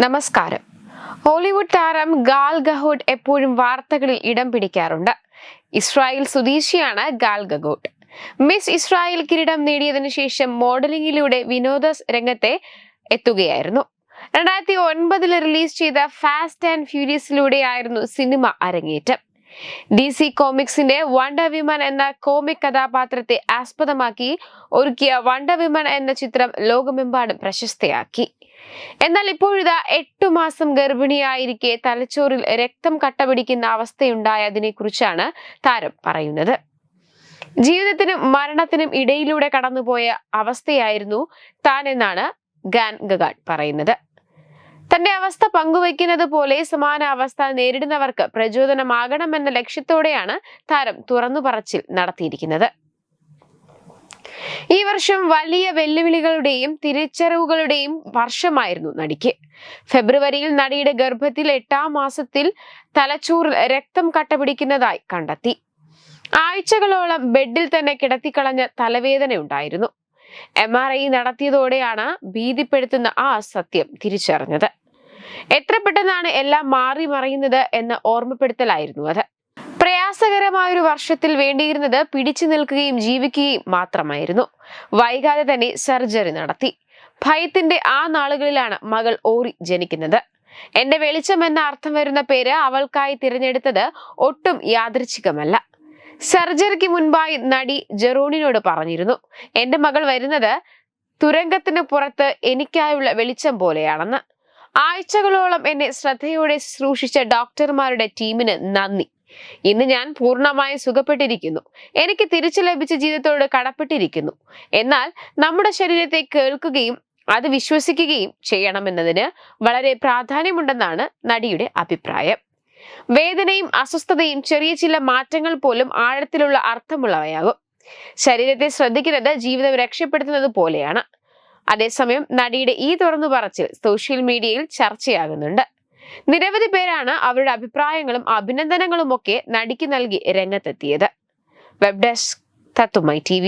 നമസ്കാരം. ഹോളിവുഡ് താരം ഗാൽ ഗഹോട്ട് എപ്പോഴും വാർത്തകളിൽ ഇടം പിടിക്കാറുണ്ട്. ഇസ്രായേൽ സ്വദേശിയാണ് ഗാൽ ഗഹോട്ട്. മിസ് ഇസ്രായേൽ കിരീടം നേടിയതിനു ശേഷം മോഡലിംഗിലൂടെ വിനോദ രംഗത്തെ എത്തുകയായിരുന്നു. 2009 റിലീസ് ചെയ്ത ഫാസ്റ്റ് ആൻഡ് ഫ്യൂരിയസിലൂടെയായിരുന്നു സിനിമ അരങ്ങേറ്റം. DC കോമിക്സിന്റെ വണ്ടർ വിമൻ എന്ന കോമിക് കഥാപാത്രത്തെ ആസ്പദമാക്കി ഒരുക്കിയ വണ്ടർ വിമൻ എന്ന ചിത്രം ലോകമെമ്പാടും പ്രശസ്തയാക്കി. എന്നാൽ ഇപ്പോഴിതാ 8 മാസം ഗർഭിണിയായിരിക്കെ തലച്ചോറിൽ രക്തം കട്ടപിടിക്കുന്ന അവസ്ഥയുണ്ടായതിനെ കുറിച്ചാണ് താരം പറയുന്നത്. ജീവിതത്തിനും മരണത്തിനും ഇടയിലൂടെ കടന്നുപോയ അവസ്ഥയായിരുന്നു താൻ എന്നാണ് ഗാൽ ഗഹോട്ട് പറയുന്നത്. തന്റെ അവസ്ഥ പങ്കുവയ്ക്കുന്നത് പോലെ സമാന അവസ്ഥ നേരിടുന്നവർക്ക് പ്രചോദനമാകണമെന്ന ലക്ഷ്യത്തോടെയാണ് താരം തുറന്നു പറച്ചിൽ നടത്തിയിരിക്കുന്നത്. ഈ വർഷം വലിയ വെല്ലുവിളികളുടെയും തിരിച്ചറിവുകളുടെയും വർഷമായിരുന്നു നടിക്ക്. ഫെബ്രുവരിയിൽ നടിയുടെ ഗർഭത്തിൽ 8-ാം മാസത്തിൽ തലച്ചോറിൽ രക്തം കട്ടപിടിക്കുന്നതായി കണ്ടെത്തി. ആഴ്ചകളോളം ബെഡിൽ തന്നെ കിടത്തിക്കളഞ്ഞ തലവേദനയുണ്ടായിരുന്നു. MRI നടത്തിയതോടെയാണ് ഭീതിപ്പെടുത്തുന്ന ആ സത്യം തിരിച്ചറിഞ്ഞത്. എത്ര പെട്ടെന്നാണ് എല്ലാം മാറി മറിയുന്നത് എന്ന ഓർമ്മപ്പെടുത്തലായിരുന്നു അത്. പ്രയാസകരമായൊരു വർഷത്തിൽ വേണ്ടിയിരുന്നത് പിടിച്ചു നിൽക്കുകയും ജീവിക്കുകയും മാത്രമായിരുന്നു. വൈകാതെ തന്നെ സർജറി നടത്തി. ഭയത്തിന്റെ ആ നാളുകളിലാണ് മകൾ ഓറി ജനിക്കുന്നത്. എന്റെ വെളിച്ചം എന്ന അർത്ഥം വരുന്ന പേര് അവൾക്കായി തിരഞ്ഞെടുത്തത് ഒട്ടും യാദൃച്ഛികമല്ല. സർജറിക്ക് മുൻപായി നടി ജെറോണിനോട് പറഞ്ഞിരുന്നു, എന്റെ മകൾ വരുന്നത് തുരങ്കത്തിന് പുറത്ത് എനിക്കായുള്ള വെളിച്ചം പോലെയാണെന്ന്. ആഴ്ചകളോളം എന്നെ ശ്രദ്ധയോടെ ശുശ്രൂഷിച്ച ഡോക്ടർമാരുടെ ടീമിന് നന്ദി. ഇന്ന് ഞാൻ പൂർണ്ണമായും സുഖപ്പെട്ടിരിക്കുന്നു. എനിക്ക് തിരിച്ചു ലഭിച്ച ജീവിതത്തോട് കടപ്പെട്ടിരിക്കുന്നു. എന്നാൽ നമ്മുടെ ശരീരത്തെ കേൾക്കുകയും അത് വിശ്വസിക്കുകയും ചെയ്യണമെന്നതിന് വളരെ പ്രാധാന്യമുണ്ടെന്നാണ് നടിയുടെ അഭിപ്രായം. വേദനയും അസ്വസ്ഥതയും ചെറിയ ചില മാറ്റങ്ങൾ പോലും ആഴത്തിലുള്ള അർത്ഥമുള്ളവയാകും. ശരീരത്തെ ശ്രദ്ധിക്കുന്നത് ജീവിതം രക്ഷപ്പെടുത്തുന്നത് പോലെയാണ്. അതേസമയം നടിയുടെ ഈ തുറന്നു പറച്ചിൽ സോഷ്യൽ മീഡിയയിൽ ചർച്ചയാകുന്നുണ്ട്. നിരവധി പേരാണ് അവരുടെ അഭിപ്രായങ്ങളും അഭിനന്ദനങ്ങളും ഒക്കെ നടിക്ക് നൽകി രംഗത്തെത്തിയത്. വെബ് ഡെസ്ക് തത്തുമൈ TV.